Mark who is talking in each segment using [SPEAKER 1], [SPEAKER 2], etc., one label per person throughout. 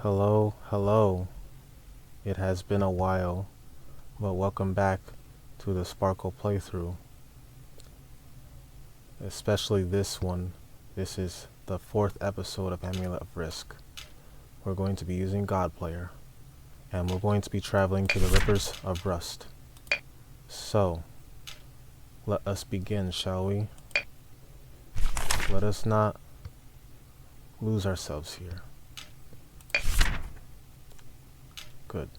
[SPEAKER 1] Hello, hello. It has been a while, but welcome back to the Sparkle playthrough. Especially this one. This is the 4th episode of Amulet of Risk. We're going to be using God Player, and we're going to be traveling to the Rivers of Rust. So, let us begin, shall we? Let us not lose ourselves here. Good.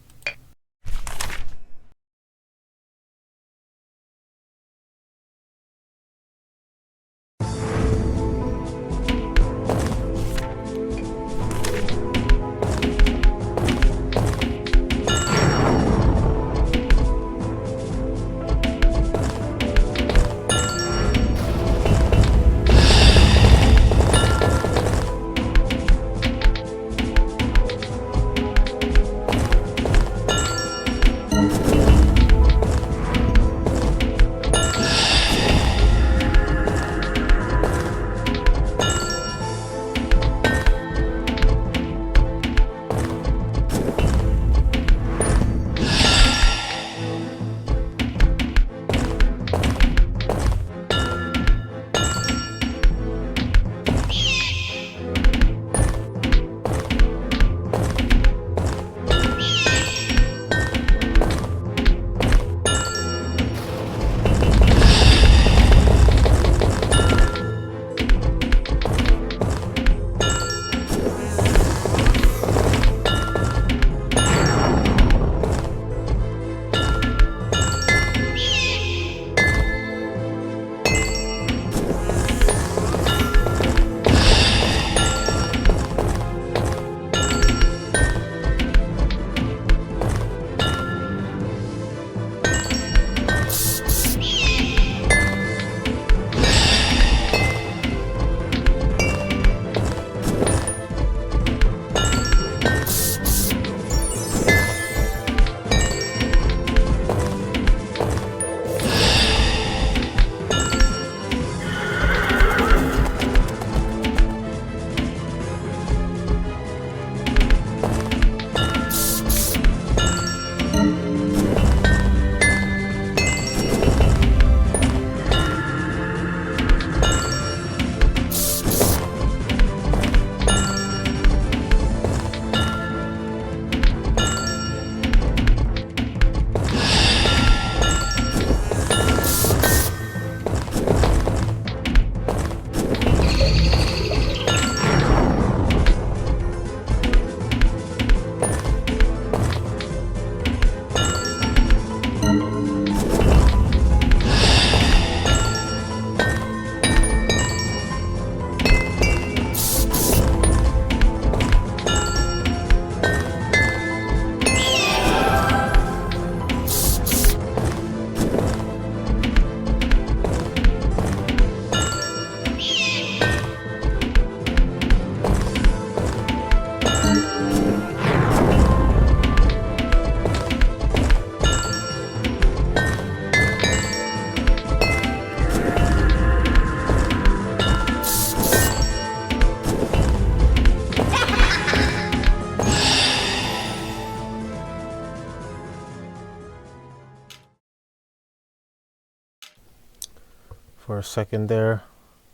[SPEAKER 1] For a second there,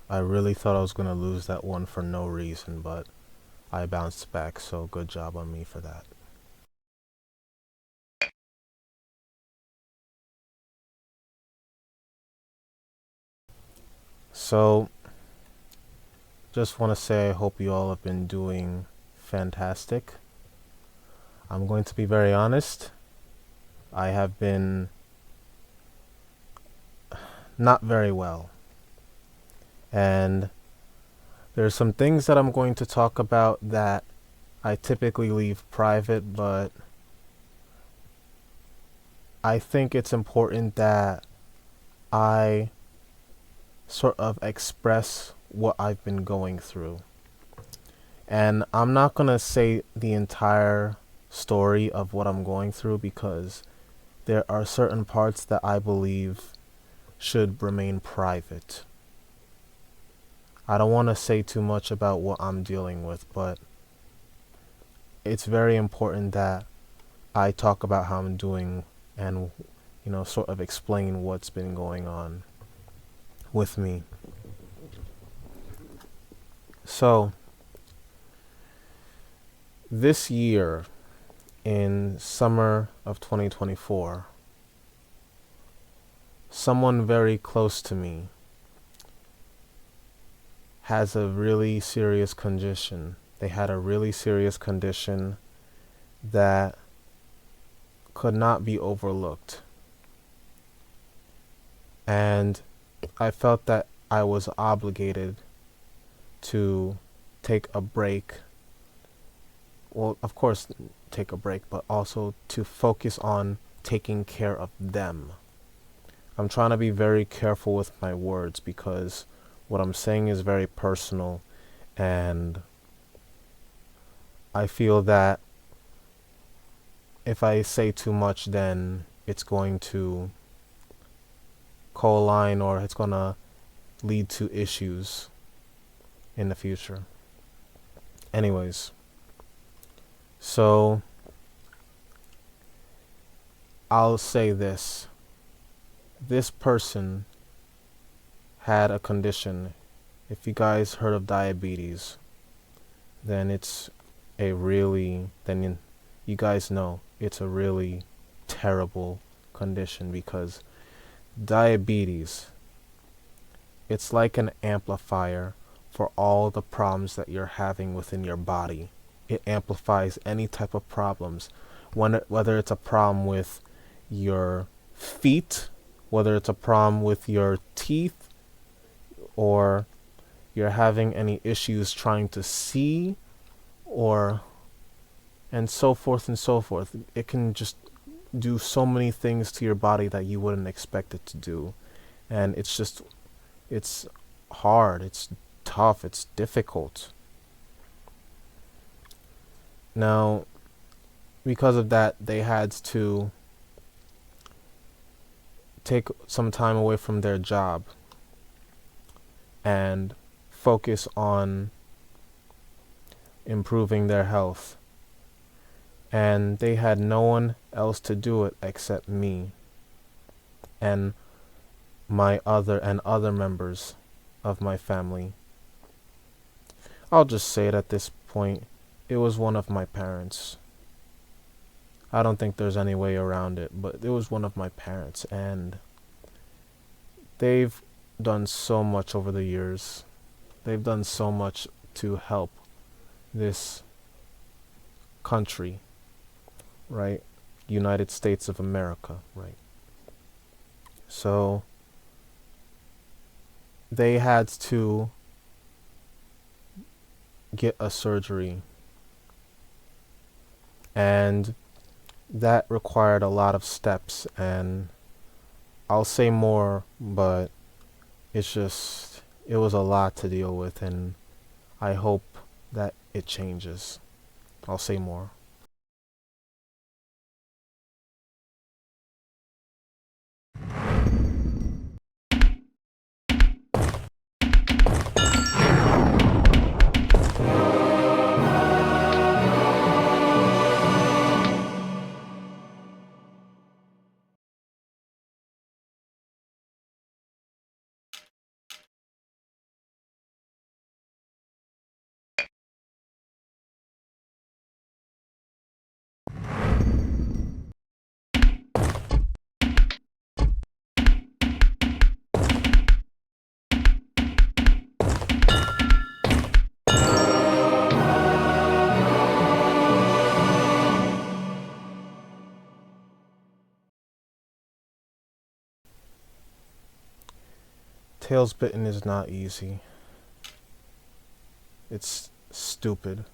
[SPEAKER 1] I really thought I was going to lose that one for no reason, but I bounced back, so good job on me for that. So, just want to say I hope you all have been doing fantastic. I'm going to be very honest. I have been not very well. And there's some things that I'm going to talk about that I typically leave private, but I think it's important that I sort of express what I've been going through. And I'm not going to say the entire story of what I'm going through because there are certain parts that I believe should remain private. I don't want to say too much about what I'm dealing with, but it's very important that I talk about how I'm doing and, sort of explain what's been going on with me. So, this year, in summer of 2024, someone very close to me has a really serious condition. They had a really serious condition that could not be overlooked. And I felt that I was obligated to take a break. Well, of course, take a break, but also to focus on taking care of them. I'm trying to be very careful with my words because what I'm saying is very personal, and I feel that if I say too much, then it's going to co-align or it's going to lead to issues in the future. Anyways, so I'll say this. This person had a condition. If you guys heard of diabetes, then you guys know it's a really terrible condition, because diabetes, it's like an amplifier for all the problems that you're having within your body. It amplifies any type of problems, whether it's a problem with your feet, whether it's a problem with your teeth, or you're having any issues trying to see, and so forth and so forth. It can just do so many things to your body that you wouldn't expect it to do. And it's hard, it's tough, it's difficult. Now, because of that, they had to take some time away from their job and focus on improving their health. And they had no one else to do it except me and other members of my family. I'll just say it at this point. It was one of my parents. I don't think there's any way around it, but it was one of my parents, and they've done so much over the years. They've done so much to help this country, right? United States of America, right? So they had to get a surgery, and that required a lot of steps, and I'll say more, but it was a lot to deal with, and I hope that it changes. I'll say more. Tailspitting is not easy. It's stupid.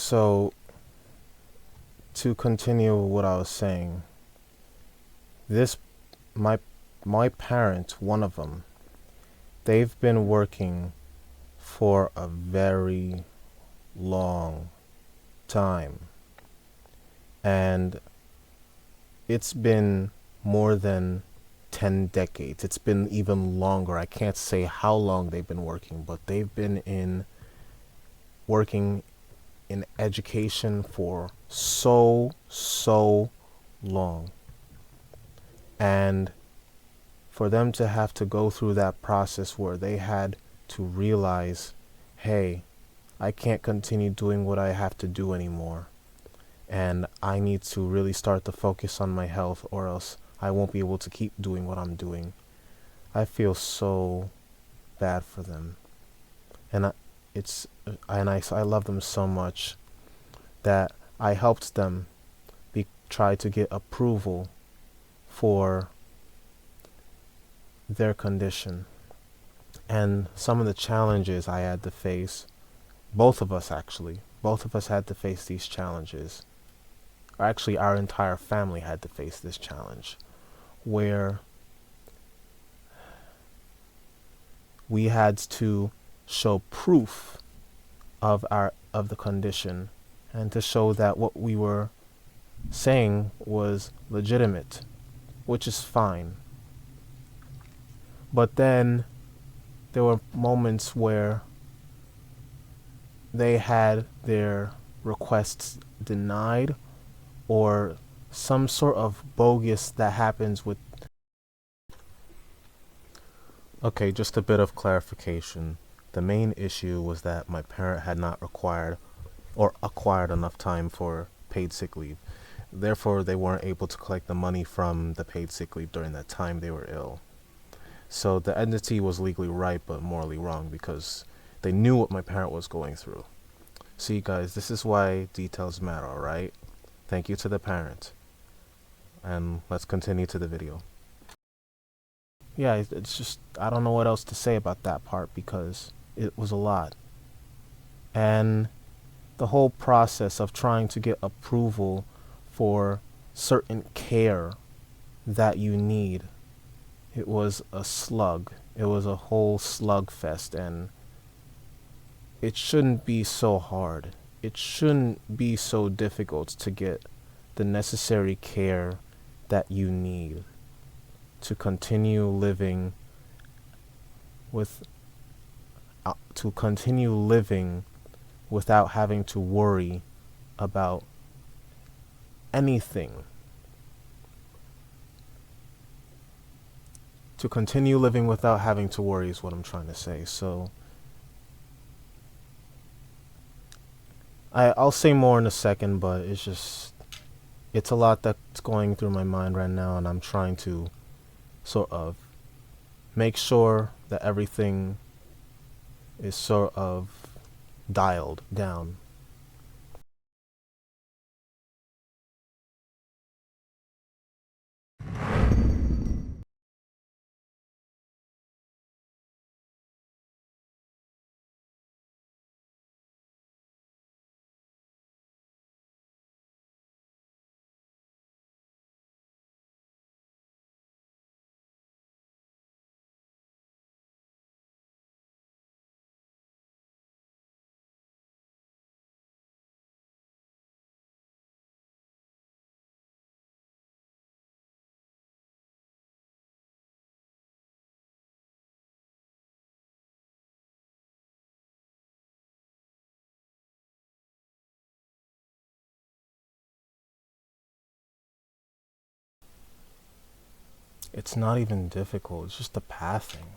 [SPEAKER 1] So, to continue what I was saying, this, my parent, one of them, they've been working for a very long time. And it's been more than 10 decades. It's been even longer. I can't say how long they've been working, but they've been working in education for so long. And for them to have to go through that process where they had to realize, hey, I can't continue doing what I have to do anymore, and I need to really start to focus on my health, or else I won't be able to keep doing what I'm doing. I feel so bad for them, and I love them so much that I helped them try to get approval for their condition. And some of the challenges I had to face, both of us had to face these challenges. Or actually, our entire family had to face this challenge, where we had to show proof of the condition, and to show that what we were saying was legitimate, which is fine. But then there were moments where they had their requests denied, or some sort of bogus that happens with... Okay, just a bit of clarification. The main issue was that my parent had not acquired enough time for paid sick leave. Therefore, they weren't able to collect the money from the paid sick leave during that time they were ill. So the entity was legally right but morally wrong, because they knew what my parent was going through. See guys, this is why details matter, alright? Thank you to the parent. And let's continue to the video. Yeah, it's just, I don't know what else to say about that part, because it was a lot. And the whole process of trying to get approval for certain care that you need, it was a slug. It was a whole slugfest, and it shouldn't be so hard. It shouldn't be so difficult to get the necessary care that you need to continue living without having to worry about anything. To continue living without having to worry is what I'm trying to say. So I'll say more in a second, but it's a lot that's going through my mind right now, and I'm trying to sort of make sure that everything is sort of dialed down. It's not even difficult, it's just the pathing.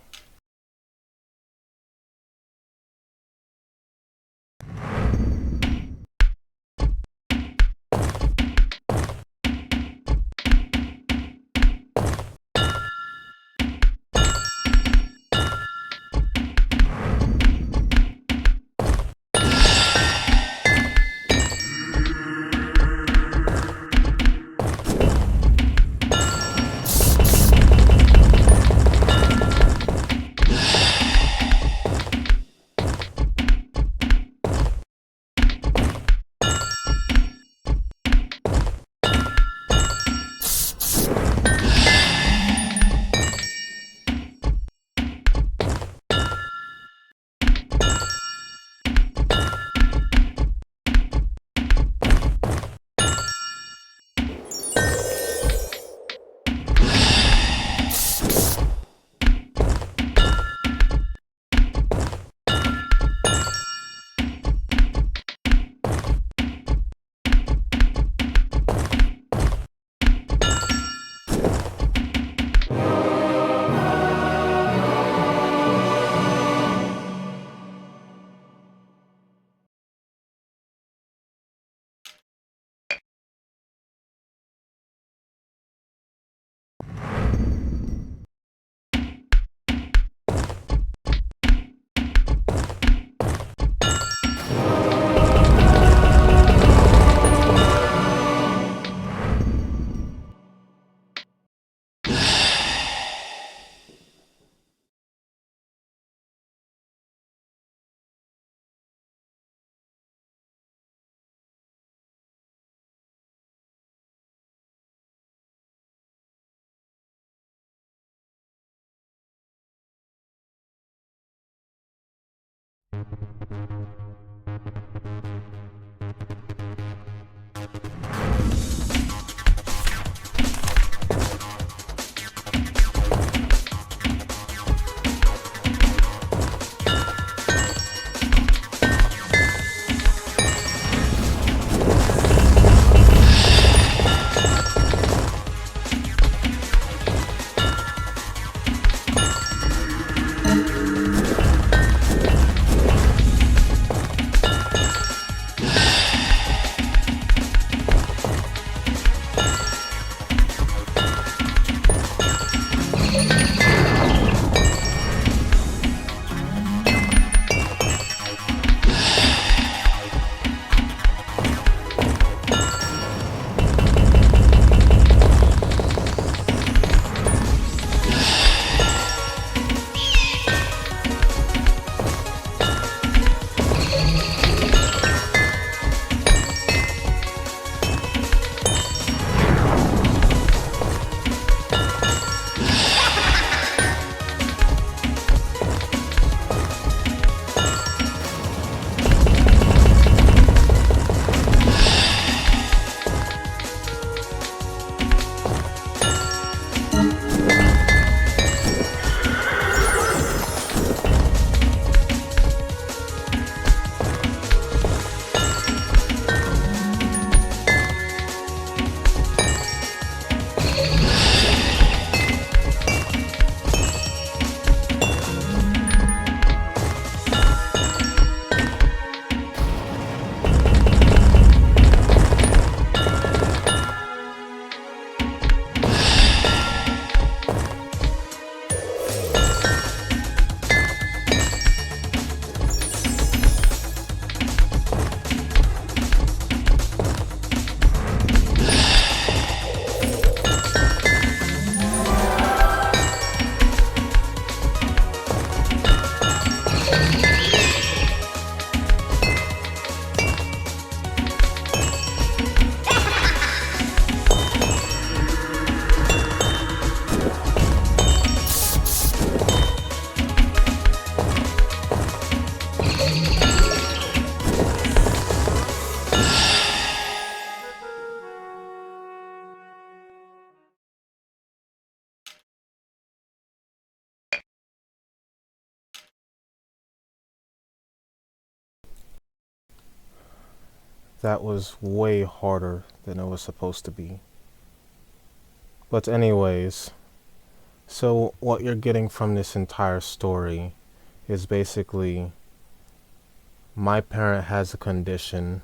[SPEAKER 1] That was way harder than it was supposed to be. But anyways, so what you're getting from this entire story is basically my parent has a condition,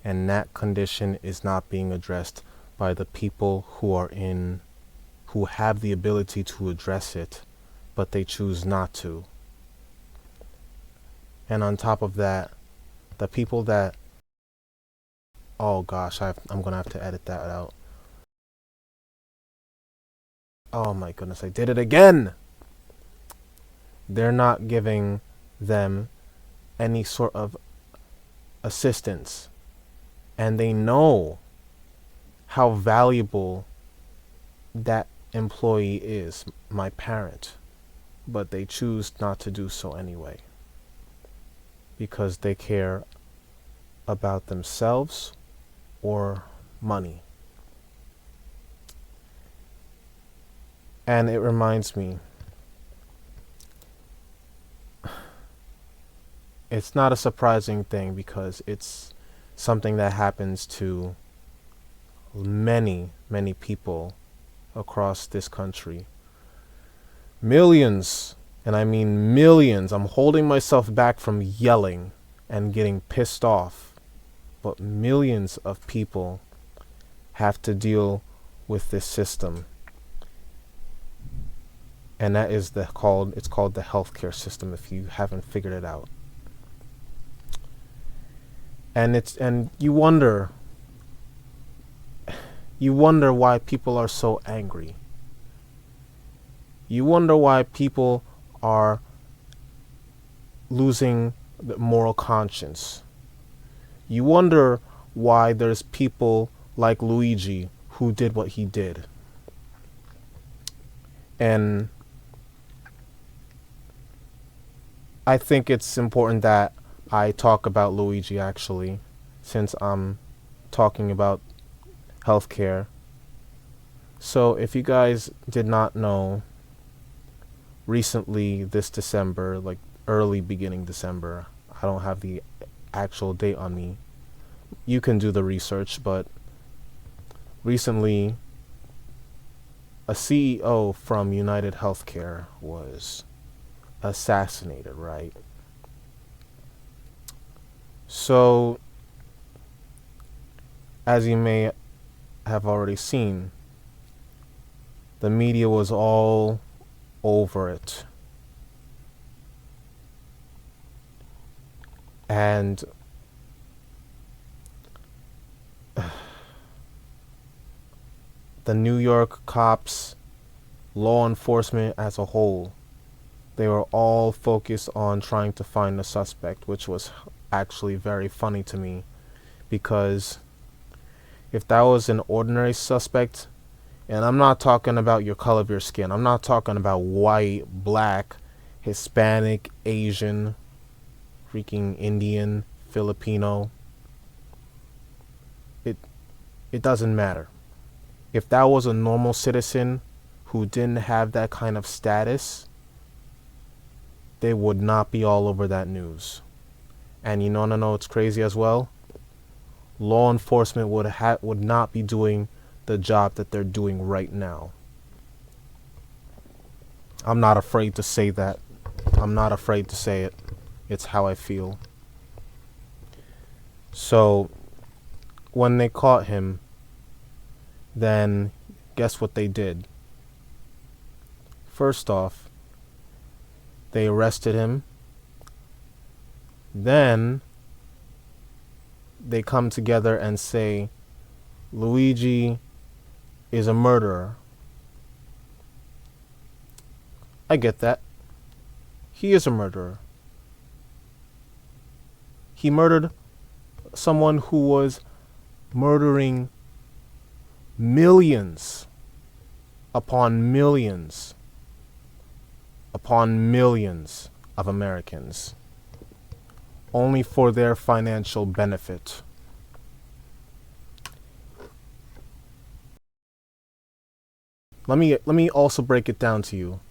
[SPEAKER 1] and that condition is not being addressed by the people who have the ability to address it, but they choose not to. And on top of that, the people that, oh gosh, I'm gonna have to edit that out. Oh my goodness, I did it again! They're not giving them any sort of assistance. And they know how valuable that employee is, my parent. But they choose not to do so anyway. Because they care about themselves or money. And it reminds me, it's not a surprising thing because it's something that happens to many, many people across this country. Millions, and I mean millions. I'm holding myself back from yelling and getting pissed off, but millions of people have to deal with this system. And that is it's called the healthcare system if you haven't figured it out. And you wonder why people are so angry. You wonder why people are losing the moral conscience. You wonder why there's people like Luigi who did what he did. And I think it's important that I talk about Luigi actually, since I'm talking about healthcare. So if you guys did not know, recently this December, like early beginning December, I don't have the actual date on me. You can do the research, but recently a CEO from United Healthcare was assassinated, right? So, as you may have already seen, the media was all over it. And the New York cops, law enforcement as a whole, they were all focused on trying to find the suspect, which was actually very funny to me, because if that was an ordinary suspect, and I'm not talking about your color of your skin, I'm not talking about white, black, Hispanic, Asian, freaking Indian, Filipino, it doesn't matter. If that was a normal citizen who didn't have that kind of status, they would not be all over that news. And you know what's crazy as well? Law enforcement would not be doing the job that they're doing right now. I'm not afraid to say that. I'm not afraid to say it. It's how I feel. So, when they caught him, then guess what they did? First off, they arrested him. Then they come together and say Luigi is a murderer. I get that. He is a murderer. He murdered someone who was murdering millions upon millions upon millions of Americans, only for their financial benefit. Let me also break it down to you.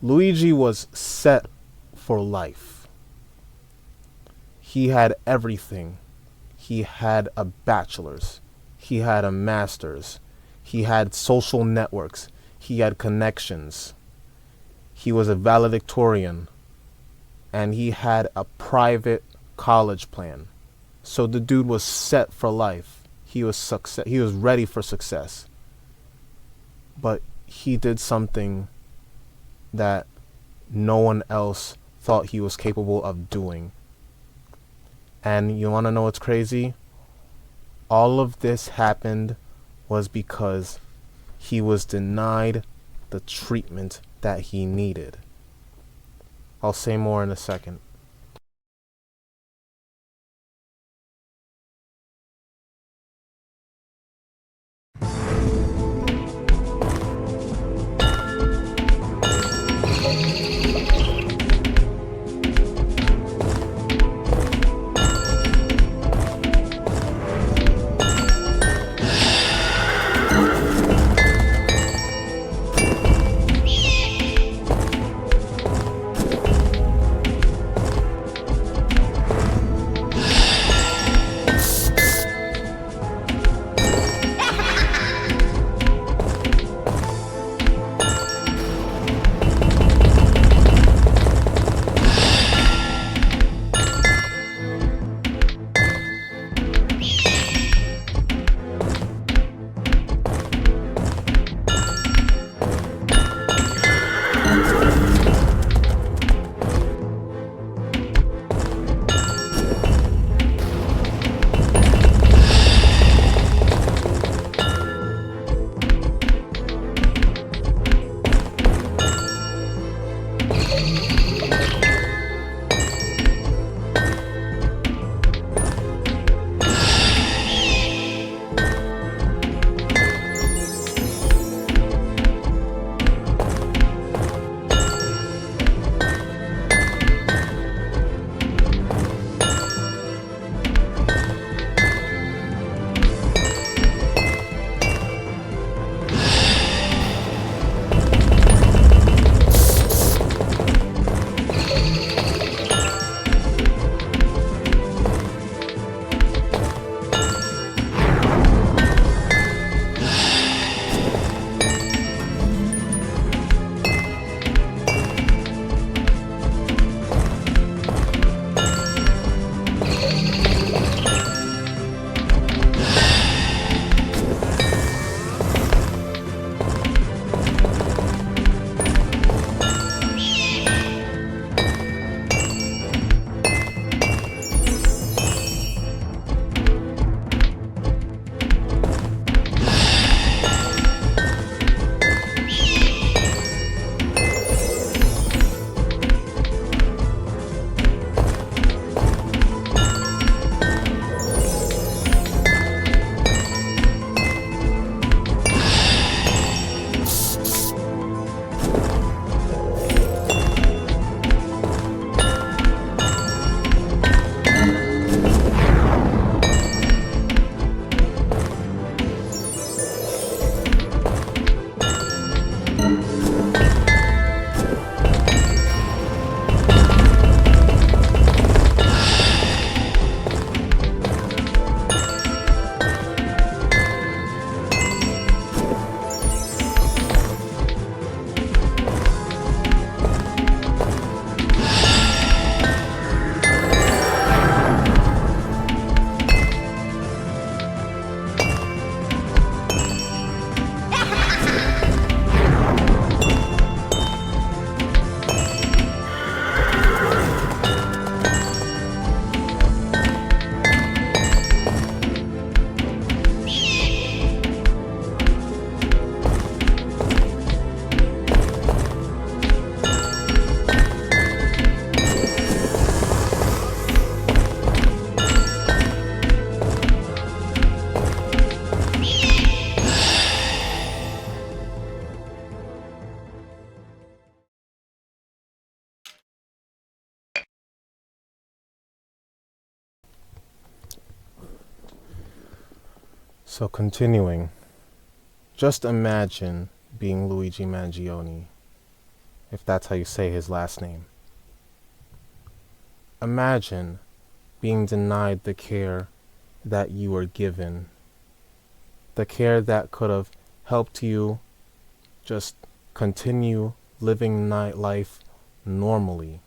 [SPEAKER 1] Luigi was set for life. He had everything. He had a bachelor's. He had a master's. He had social networks. He had connections. He was a valedictorian. And he had a private college plan. So the dude was set for life. He was ready for success. But he did something that no one else thought he was capable of doing. And you want to know what's crazy? All of this happened was because he was denied the treatment that he needed. I'll say more in a second. So continuing, just imagine being Luigi Mangione, if that's how you say his last name. Imagine being denied the care that you were given, the care that could have helped you just continue living life normally,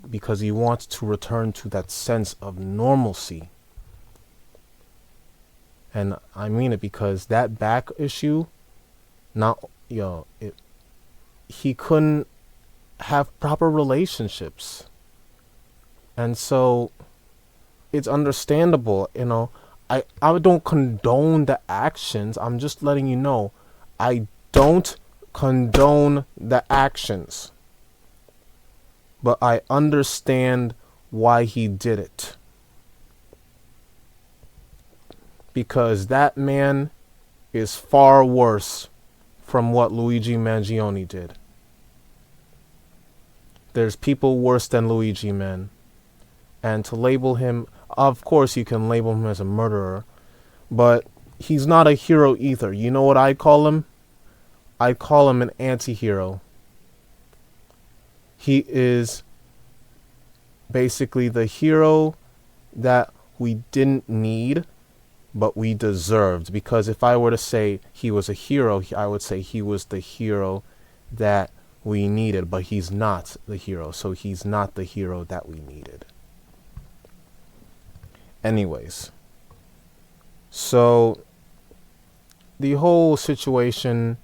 [SPEAKER 1] because you want to return to that sense of normalcy. And I mean it, because that back issue, not, he couldn't have proper relationships. And so it's understandable, I don't condone the actions. I'm just letting you know, I don't condone the actions. But I understand why he did it. Because that man is far worse from what Luigi Mangione did. There's people worse than Luigi, man. And to label him, of course you can label him as a murderer, but he's not a hero either. You know what I call him? I call him an anti-hero. He is basically the hero that we didn't need, but we deserved. Because if I were to say he was a hero, I would say he was the hero that we needed, but he's not the hero, so he's not the hero that we needed. Anyways, so the whole situation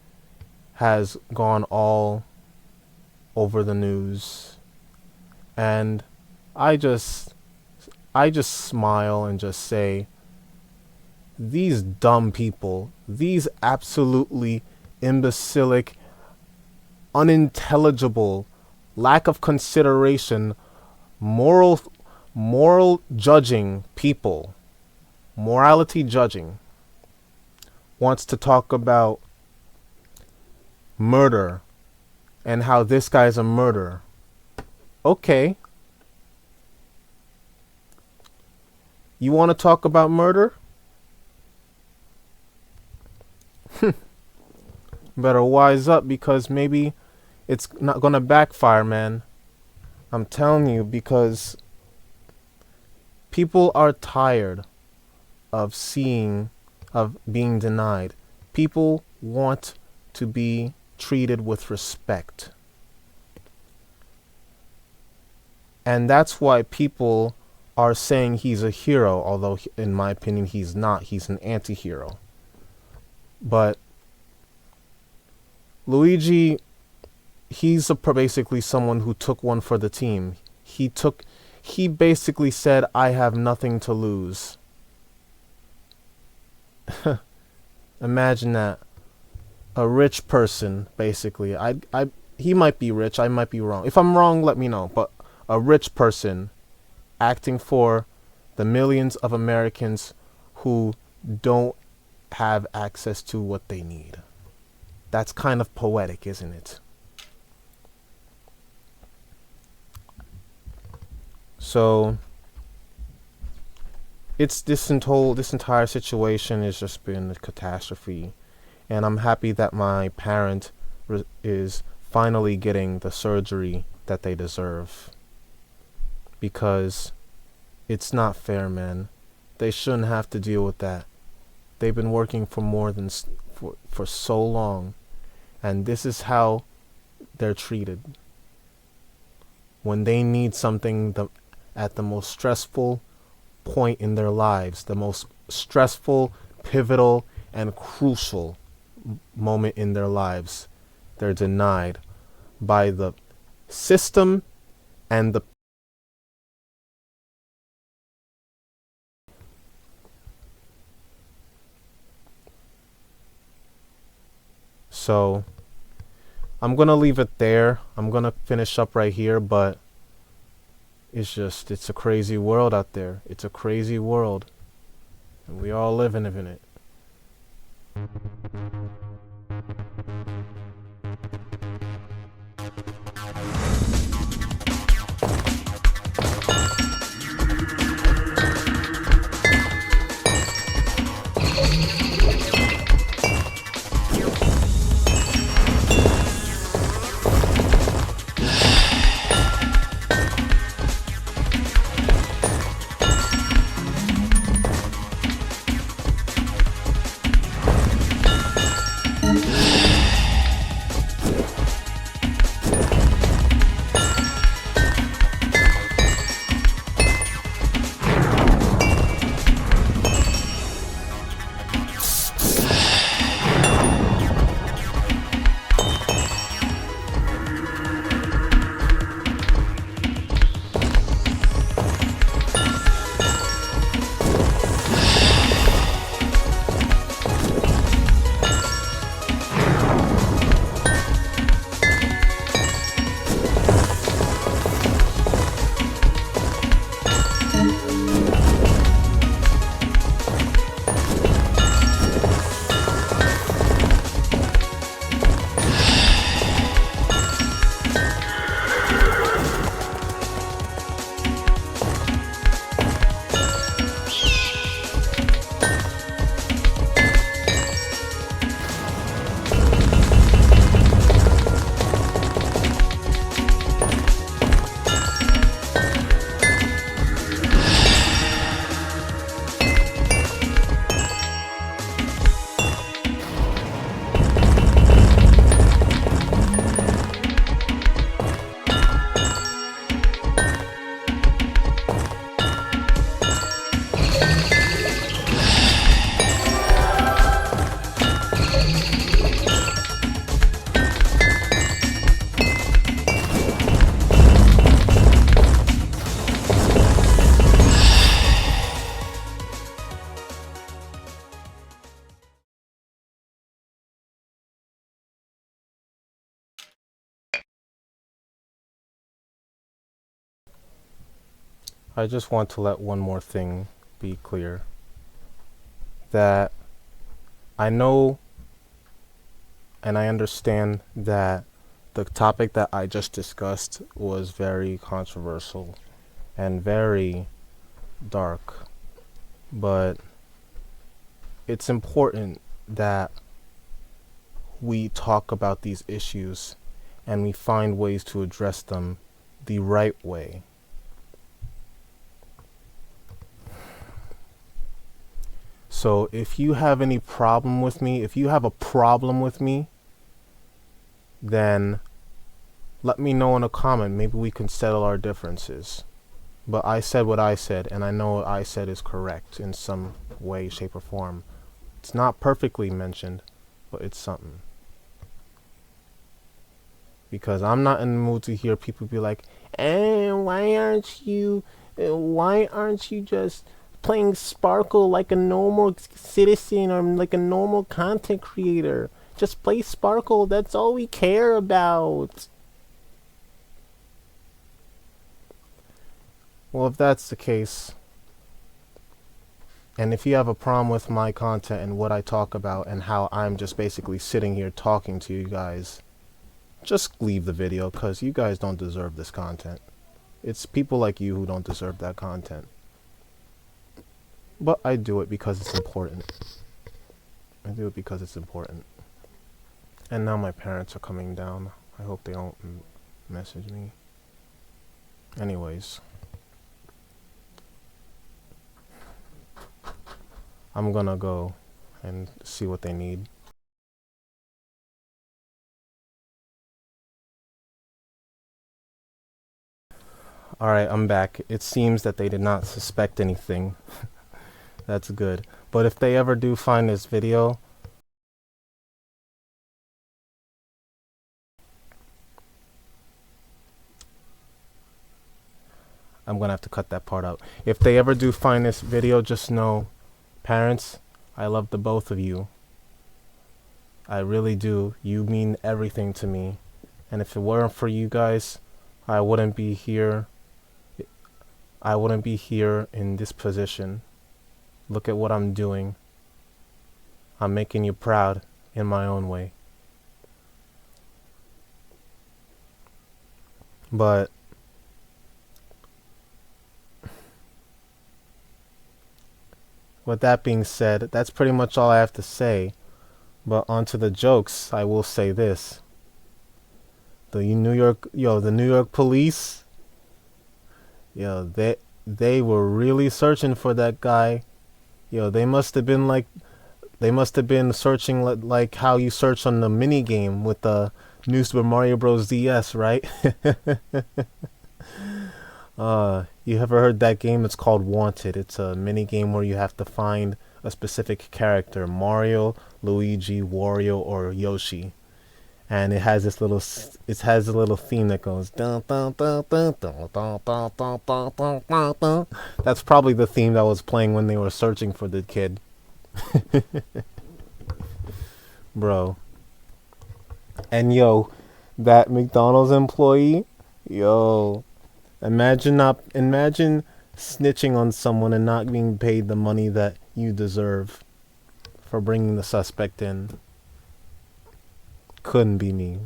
[SPEAKER 1] has gone all over the news, and I just smile and just say, these dumb people, these absolutely imbecilic, unintelligible, lack of consideration, moral judging people, morality judging, wants to talk about murder and how this guy's a murderer. Okay. You want to talk about murder? Better wise up, because maybe it's not gonna backfire, man. I'm telling you, because people are tired of being denied. People want to be treated with respect. And that's why people are saying he's a hero, although in my opinion he's not. He's an anti-hero. But Luigi, he's basically someone who took one for the team. He basically said, I have nothing to lose. Imagine that. A rich person, basically. He might be rich, I might be wrong. If I'm wrong, let me know. But a rich person acting for the millions of Americans who don't have access to what they need. That's kind of poetic, isn't it? So it's this entire situation has just been a catastrophe, and I'm happy that my parent is finally getting the surgery that they deserve, because it's not fair, man. They shouldn't have to deal with that. They've been working for so long, and this is how they're treated when they need something at the most stressful point in their lives, the most stressful, pivotal, and crucial moment in their lives. They're denied by the system and the So I'm going to leave it there. I'm going to finish up right here, but it's a crazy world out there. It's a crazy world, and we all living in it. I just want to let one more thing be clear. That I know and I understand that the topic that I just discussed was very controversial and very dark, but it's important that we talk about these issues and we find ways to address them the right way. So if you have any problem with me, if you have a problem with me, then let me know in a comment. Maybe we can settle our differences. But I said what I said, and I know what I said is correct in some way, shape, or form. It's not perfectly mentioned, but it's something. Because I'm not in the mood to hear people be like, why aren't you just playing Sparkle like a normal citizen or like a normal content creator? Just play Sparkle, that's all we care about. Well, if that's the case, and if you have a problem with my content and what I talk about and how I'm just basically sitting here talking to you guys, just leave the video, because you guys don't deserve this content. It's people like you who don't deserve that content. But I do it because it's important. I do it because it's important. And now my parents are coming down. I hope they don't message me. Anyways. I'm gonna go and see what they need. Alright, I'm back. It seems that they did not suspect anything. That's good. But if they ever do find this video, I'm gonna have to cut that part out. If they ever do find this video, just know, parents, I love the both of you. I really do. You mean everything to me. And if it weren't for you guys, I wouldn't be here. I wouldn't be here in this position. Look at what I'm doing. I'm making you proud in my own way. But with that being said, that's pretty much all I have to say. But onto the jokes, I will say this. The New York police, they were really searching for that guy. They must have been searching like how you search on the mini game with the new Super Mario Bros. DS, right? You ever heard that game? It's called Wanted. It's a mini game where you have to find a specific character: Mario, Luigi, Wario, or Yoshi. And it has this little theme that goes dun, dun, dun, dun, dun, dun, dun, dun, dun, dun, dun, dun. That's probably the theme that was playing when they were searching for the kid. Bro. And that McDonald's employee, imagine snitching on someone and not being paid the money that you deserve for bringing the suspect in. Couldn't be me.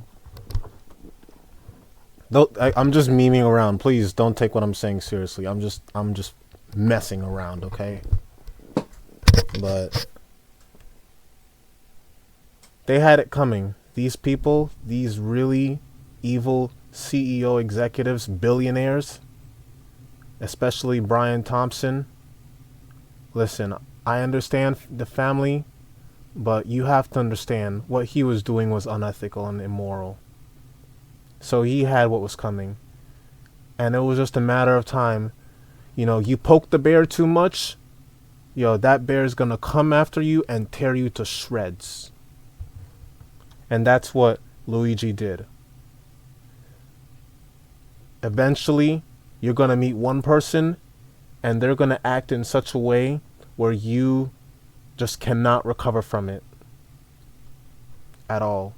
[SPEAKER 1] I'm just memeing around. Please don't take what I'm saying seriously. I'm just messing around, okay? But they had it coming. These people, these really evil CEO executives, billionaires, especially Brian Thompson. Listen, I understand the family, but you have to understand what he was doing was unethical and immoral. So he had what was coming. And it was just a matter of time. You poke the bear too much, that bear is gonna come after you and tear you to shreds. And that's what Luigi did. Eventually, you're gonna meet one person, and they're gonna act in such a way where you just cannot recover from it at all.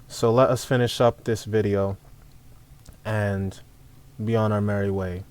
[SPEAKER 1] So let us finish up this video and be on our merry way.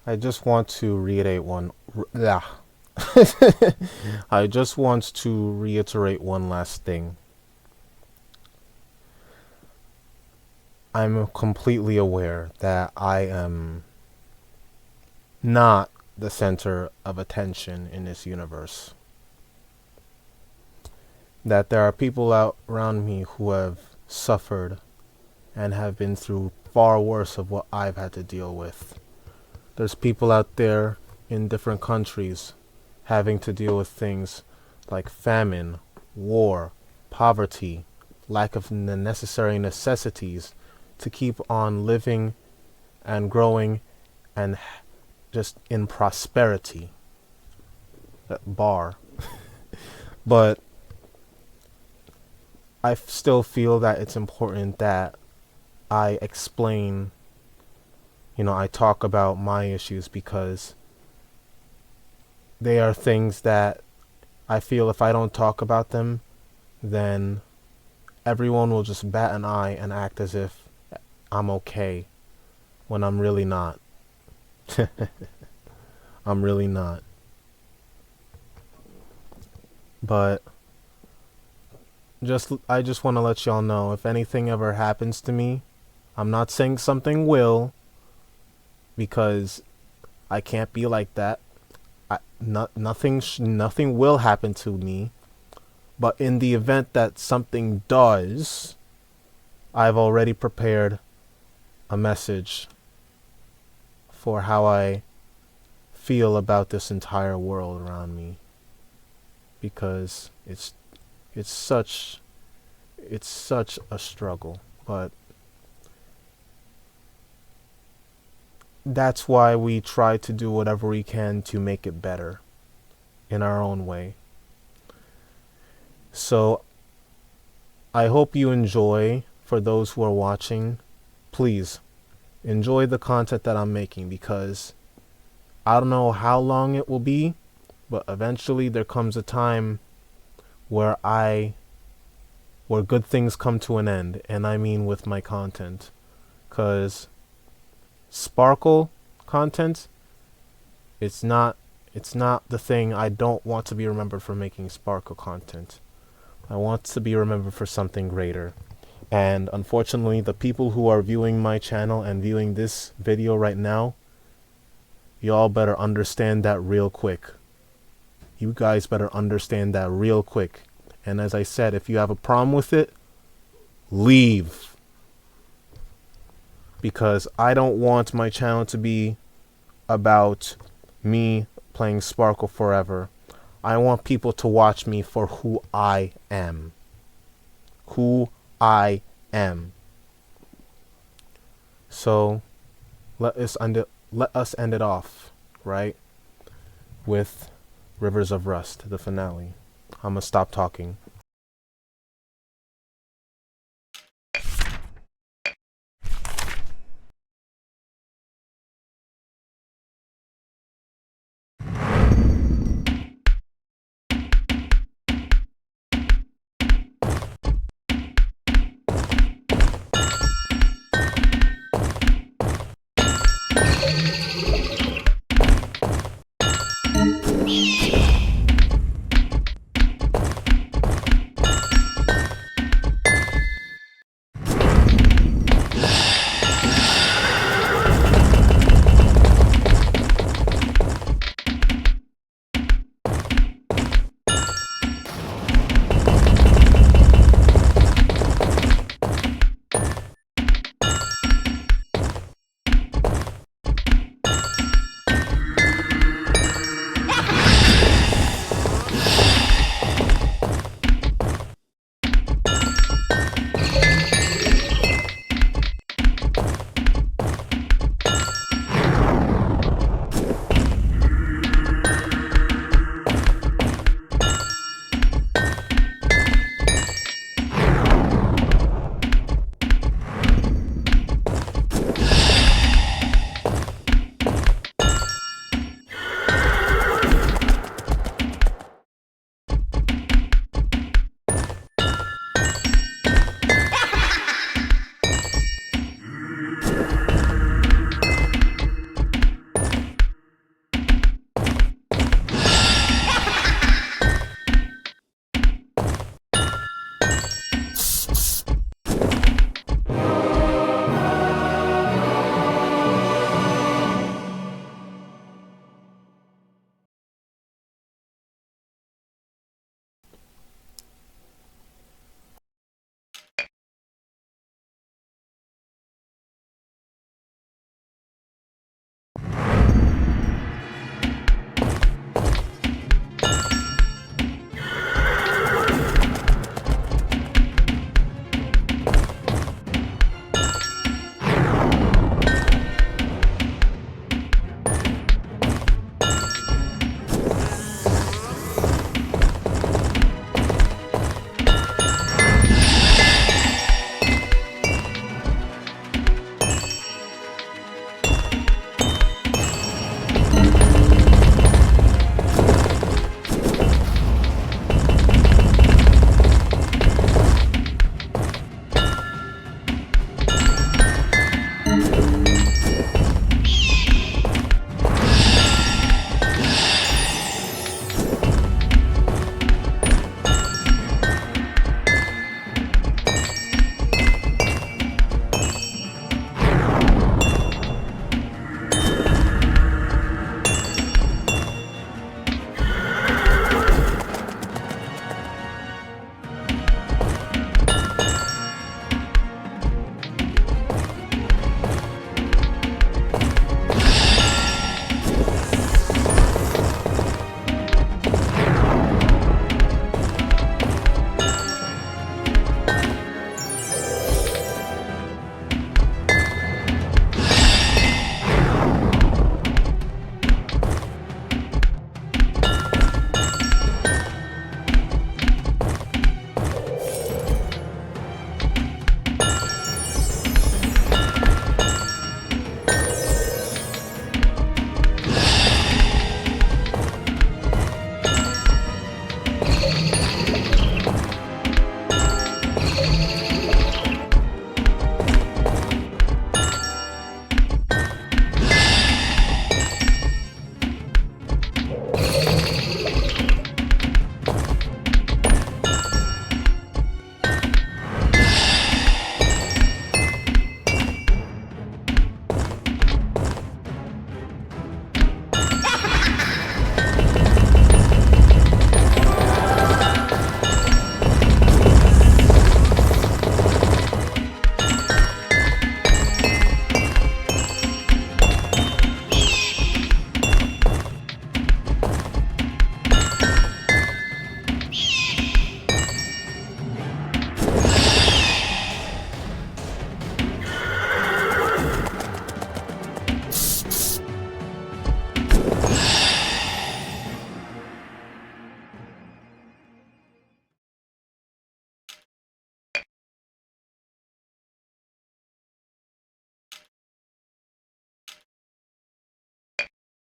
[SPEAKER 1] I just want to reiterate one. Yeah. I just want to reiterate one last thing. I'm completely aware that I am not the center of attention in this universe. That there are people out around me who have suffered and have been through far worse of what I've had to deal with. There's people out there in different countries having to deal with things like famine, war, poverty, lack of the necessary necessities to keep on living and growing and just in prosperity. That bar. But I still feel that it's important that I explain, I talk about my issues because they are things that I feel if I don't talk about them, then everyone will just bat an eye and act as if I'm okay when I'm really not. I'm really not. But I just want to let y'all know, if anything ever happens to me, I'm not saying something will, because I can't be like that. Nothing will happen to me. But in the event that something does, I've already prepared a message for how I feel about this entire world around me, because it's such a struggle. But that's why we try to do whatever we can to make it better in our own way. So I hope you enjoy. For those who are watching, please enjoy the content that I'm making, because I don't know how long it will be, but eventually there comes a time where good things come to an end, and I mean with my content. 'Cause sparkle content, it's not the thing. I don't want to be remembered for making sparkle content. I want to be remembered for something greater. And unfortunately, the people who are viewing my channel and viewing this video right now, y'all better understand that real quick. You guys better understand that real quick. And as I said, if you have a problem with it, leave. Because I don't want my channel to be about me playing Sparkle forever. I want people to watch me for who I am. Who I am. So let us end it off, right? With Rivers of Rust, the finale. I'm gonna stop talking.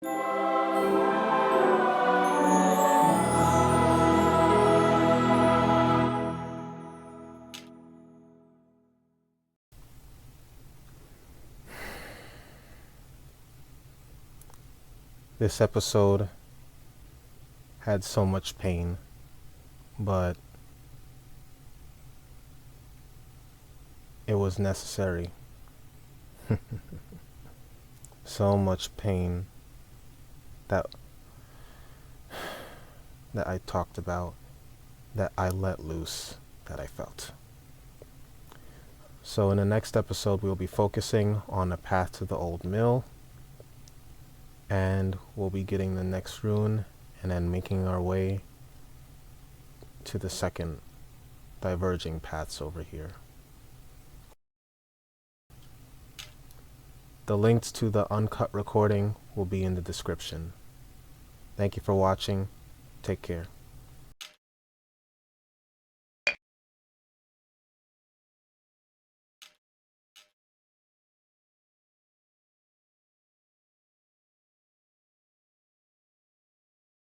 [SPEAKER 1] This episode had so much pain, but it was necessary. So much pain that I talked about, that I let loose, that I felt. So in the next episode, we'll be focusing on the path to the old mill, and we'll be getting the next rune and then making our way to the second diverging paths over here. The links to the uncut recording will be in the description. Thank you for watching. Take care.